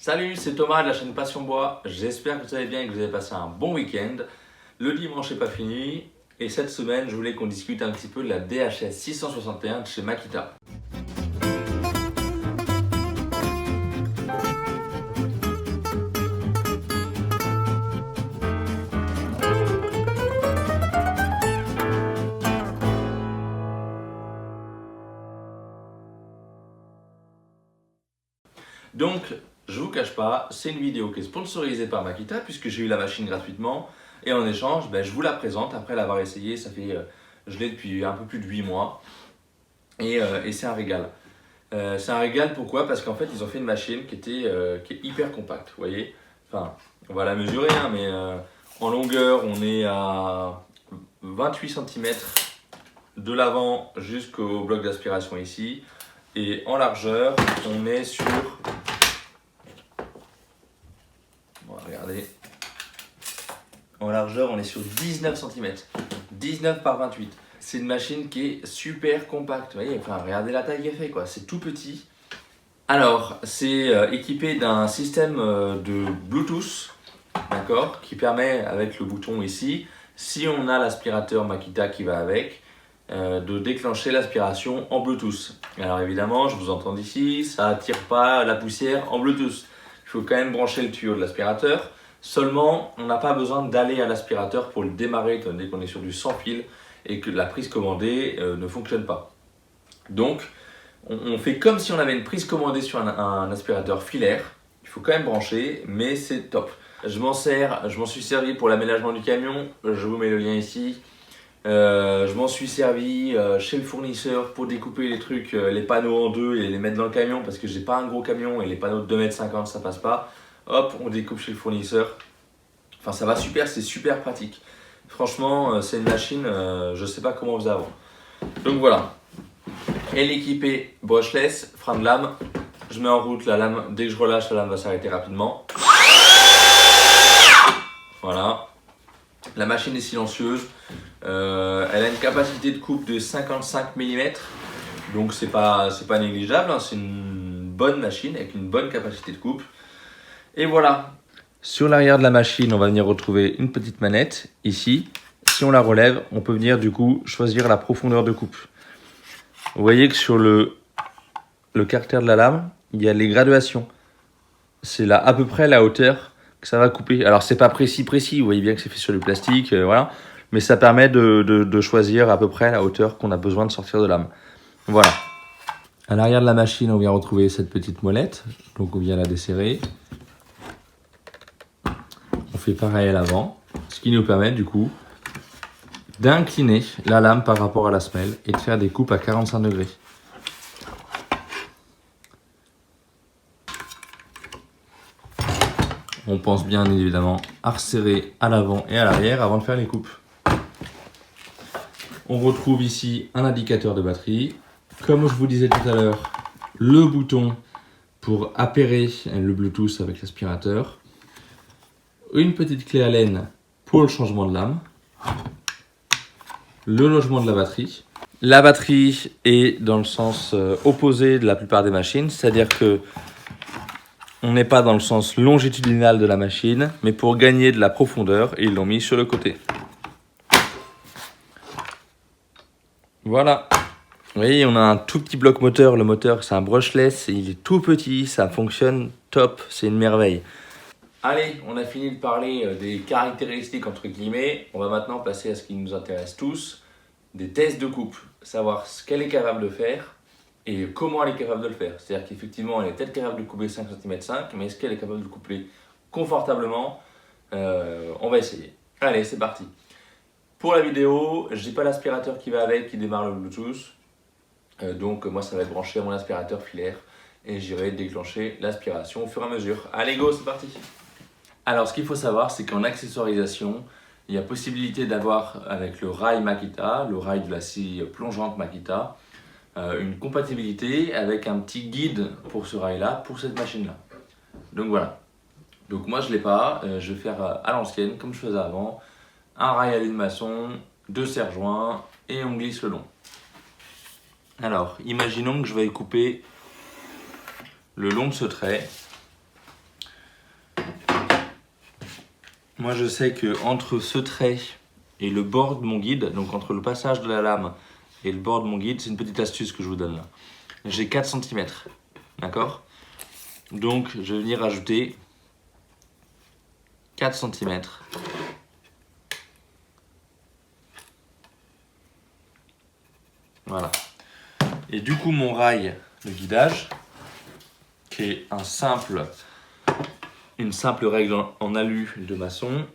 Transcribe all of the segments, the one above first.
Salut, c'est Thomas de la chaîne Passion Bois. J'espère que vous allez bien et que vous avez passé un bon week-end. Le dimanche n'est pas fini et cette semaine, je voulais qu'on discute un petit peu de la DHS 661 de chez Makita. Donc, je vous cache pas, c'est une vidéo qui est sponsorisée par Makita puisque j'ai eu la machine gratuitement et en échange, je vous la présente après l'avoir essayée. Ça fait, je l'ai depuis un peu plus de 8 mois et c'est un régal. C'est un régal pourquoi? Parce qu'en fait, ils ont fait une machine qui est hyper compacte, vous voyez. Enfin, on va la mesurer, hein, mais en longueur, on est à 28 cm de l'avant jusqu'au bloc d'aspiration ici. Et en largeur, on est sur... Regardez. En largeur, on est sur 19 cm. 19 par 28. C'est une machine qui est super compacte. Vous voyez, enfin, regardez la taille qu'elle fait, quoi. C'est tout petit. Alors, c'est équipé d'un système de Bluetooth, d'accord, qui permet, avec le bouton ici, si on a l'aspirateur Makita qui va avec, de déclencher l'aspiration en Bluetooth. Alors évidemment, je vous entends d'ici, ça attire pas la poussière en Bluetooth. Il faut quand même brancher le tuyau de l'aspirateur. Seulement, on n'a pas besoin d'aller à l'aspirateur pour le démarrer étant donné qu'on est sur du sans fil et que la prise commandée ne fonctionne pas. Donc, on fait comme si on avait une prise commandée sur un aspirateur filaire. Il faut quand même brancher, mais c'est top. Je m'en suis servi pour l'aménagement du camion. Je vous mets le lien ici. Je m'en suis servi chez le fournisseur pour découper les trucs, les panneaux en deux et les mettre dans le camion parce que j'ai pas un gros camion et les panneaux de 2,50 m ça passe pas. Hop, on découpe chez le fournisseur. Enfin, ça va super, c'est super pratique. Franchement, c'est une machine, je sais pas comment vous avant. Donc voilà. Elle est équipée brushless, frein de lame. Je mets en route la lame. Dès que je relâche, la lame va s'arrêter rapidement. Voilà. La machine est silencieuse. Elle a une capacité de coupe de 55 mm. Donc c'est pas négligeable. Hein. C'est une bonne machine avec une bonne capacité de coupe. Et voilà. Sur l'arrière de la machine, on va venir retrouver une petite manette ici. Si on la relève, on peut venir du coup choisir la profondeur de coupe. Vous voyez que sur le carter de la lame, il y a les graduations. C'est là à peu près la hauteur que ça va couper. Alors c'est pas précis, vous voyez bien que c'est fait sur du plastique, voilà. Mais ça permet de choisir à peu près la hauteur qu'on a besoin de sortir de lame. Voilà. À l'arrière de la machine, on vient retrouver cette petite molette. Donc on vient la desserrer. On fait pareil à l'avant. Ce qui nous permet du coup d'incliner la lame par rapport à la semelle et de faire des coupes à 45 degrés. On pense bien évidemment à resserrer à l'avant et à l'arrière avant de faire les coupes. On retrouve ici un indicateur de batterie. Comme je vous disais tout à l'heure, le bouton pour appairer le Bluetooth avec l'aspirateur. Une petite clé Allen pour le changement de lame. Le logement de la batterie. La batterie est dans le sens opposé de la plupart des machines, c'est-à-dire que on n'est pas dans le sens longitudinal de la machine, mais pour gagner de la profondeur, ils l'ont mis sur le côté. Voilà. Vous voyez, on a un tout petit bloc moteur. Le moteur, c'est un brushless, il est tout petit, ça fonctionne top, c'est une merveille. Allez, on a fini de parler des caractéristiques entre guillemets. On va maintenant passer à ce qui nous intéresse tous, des tests de coupe. Savoir ce qu'elle est capable de faire et comment elle est capable de le faire. C'est-à-dire qu'effectivement, elle est peut-être capable de couper 5 cm 5, mais est-ce qu'elle est capable de le couper confortablement? On va essayer. Allez, c'est parti. Pour la vidéo, je n'ai pas l'aspirateur qui va avec, qui démarre le Bluetooth. Donc moi, ça va être branché à mon aspirateur filaire et j'irai déclencher l'aspiration au fur et à mesure. Allez, go, c'est parti. Alors, ce qu'il faut savoir, c'est qu'en accessorisation, il y a possibilité d'avoir avec le rail Makita, le rail de la scie plongeante Makita, une compatibilité avec un petit guide pour ce rail-là, pour cette machine-là. Donc voilà. Donc moi, je ne l'ai pas. Je vais faire à l'ancienne, comme je faisais avant. Un rail à l'huile maçon, 2 serre-joints et on glisse le long. Alors, imaginons que je vais couper le long de ce trait. Moi je sais que entre ce trait et le bord de mon guide, donc entre le passage de la lame et le bord de mon guide, c'est une petite astuce que je vous donne là. J'ai 4 cm, d'accord? Donc je vais venir ajouter 4 cm. Voilà. Et du coup mon rail de guidage, qui est une simple règle en alu de maçon,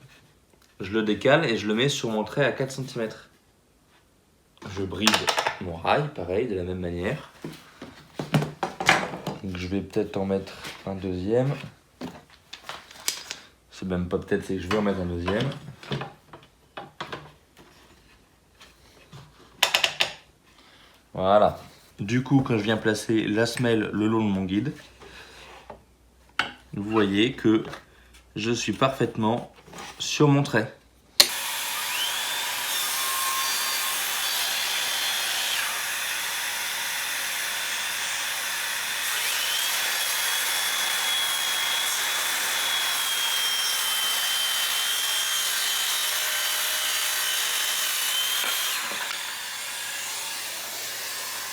je le décale et je le mets sur mon trait à 4 cm. Je brise mon rail, pareil, de la même manière. Donc je vais peut-être en mettre un deuxième. C'est même pas peut-être, c'est que je vais en mettre un deuxième. Voilà. Du coup, quand je viens placer la semelle le long de mon guide, vous voyez que je suis parfaitement sur mon trait.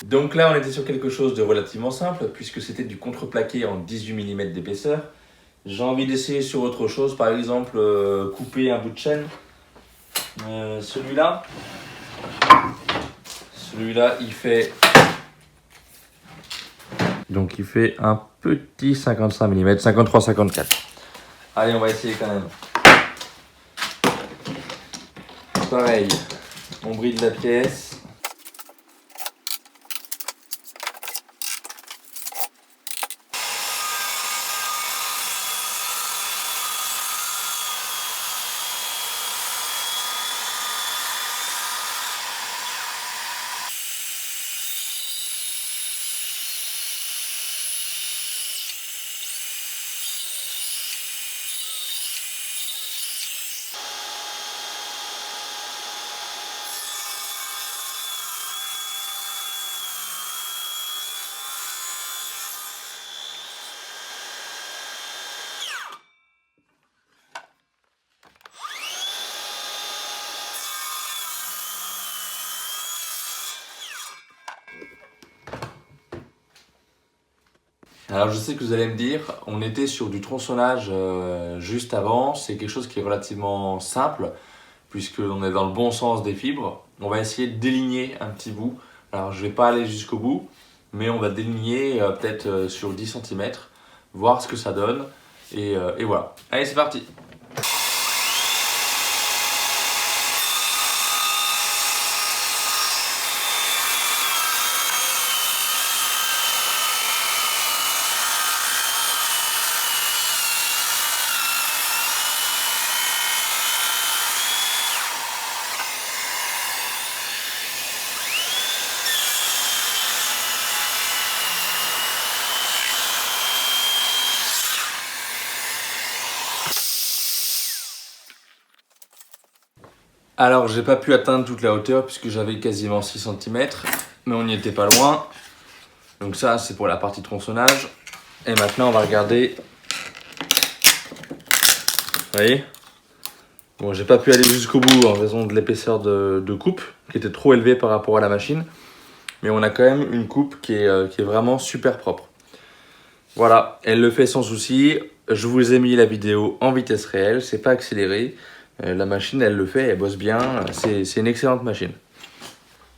Donc là, on était sur quelque chose de relativement simple, puisque c'était du contreplaqué en 18 mm d'épaisseur. J'ai envie d'essayer sur autre chose, par exemple couper un bout de chaîne. Celui-là, il fait... Donc il fait un petit 55 mm, 53-54. Allez, on va essayer quand même. Pareil, on bride la pièce. Alors je sais que vous allez me dire, on était sur du tronçonnage juste avant, c'est quelque chose qui est relativement simple, puisqu'on est dans le bon sens des fibres. On va essayer de déligner un petit bout. Alors je ne vais pas aller jusqu'au bout, mais on va déligner peut-être sur 10 cm, voir ce que ça donne, et voilà. Allez, c'est parti! Alors, j'ai pas pu atteindre toute la hauteur puisque j'avais quasiment 6 cm, mais on n'y était pas loin. Donc ça, c'est pour la partie tronçonnage. Et maintenant, on va regarder. Vous voyez? Bon, j'ai pas pu aller jusqu'au bout en raison de l'épaisseur de coupe qui était trop élevée par rapport à la machine. Mais on a quand même une coupe qui est vraiment super propre. Voilà, elle le fait sans souci. Je vous ai mis la vidéo en vitesse réelle, c'est pas accéléré. La machine, elle le fait, elle bosse bien, c'est une excellente machine.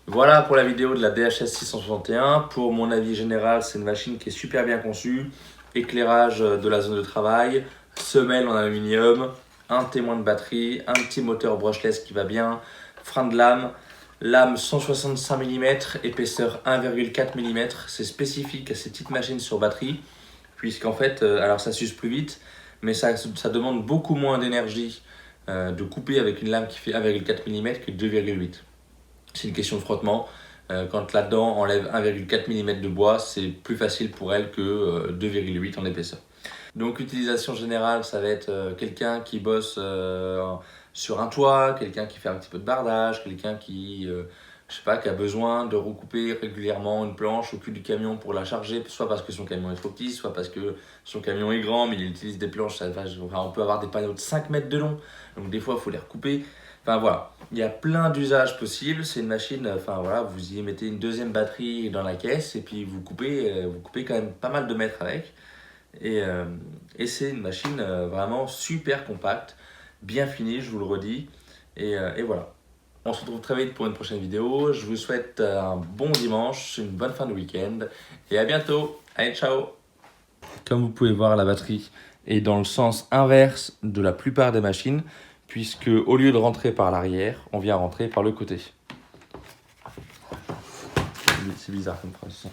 Voilà pour la vidéo de la DHS 661. Pour mon avis général, c'est une machine qui est super bien conçue. Éclairage de la zone de travail, semelle en aluminium, un témoin de batterie, un petit moteur brushless qui va bien, frein de lame 165 mm, épaisseur 1,4 mm. C'est spécifique à ces petites machines sur batterie, puisqu'en fait, alors ça s'use plus vite, mais ça demande beaucoup moins d'énergie de couper avec une lame qui fait 1,4 mm que 2,8. C'est une question de frottement. Quand là-dedans enlève 1,4 mm de bois, c'est plus facile pour elle que 2,8 en épaisseur. Donc utilisation générale, ça va être quelqu'un qui bosse sur un toit, quelqu'un qui fait un petit peu de bardage, quelqu'un qui je sais pas, qui a besoin de recouper régulièrement une planche au cul du camion pour la charger, soit parce que son camion est trop petit, soit parce que son camion est grand, mais il utilise des planches, enfin, on peut avoir des panneaux de 5 mètres de long, donc des fois il faut les recouper. Enfin voilà, il y a plein d'usages possibles, c'est une machine, enfin voilà, vous y mettez une deuxième batterie dans la caisse et puis vous coupez quand même pas mal de mètres avec. Et c'est une machine vraiment super compacte, bien finie, je vous le redis. Et voilà. On se retrouve très vite pour une prochaine vidéo. Je vous souhaite un bon dimanche, une bonne fin de week-end et à bientôt. Allez, ciao! Comme vous pouvez voir, la batterie est dans le sens inverse de la plupart des machines, puisque au lieu de rentrer par l'arrière, on vient rentrer par le côté. C'est bizarre comme phrase.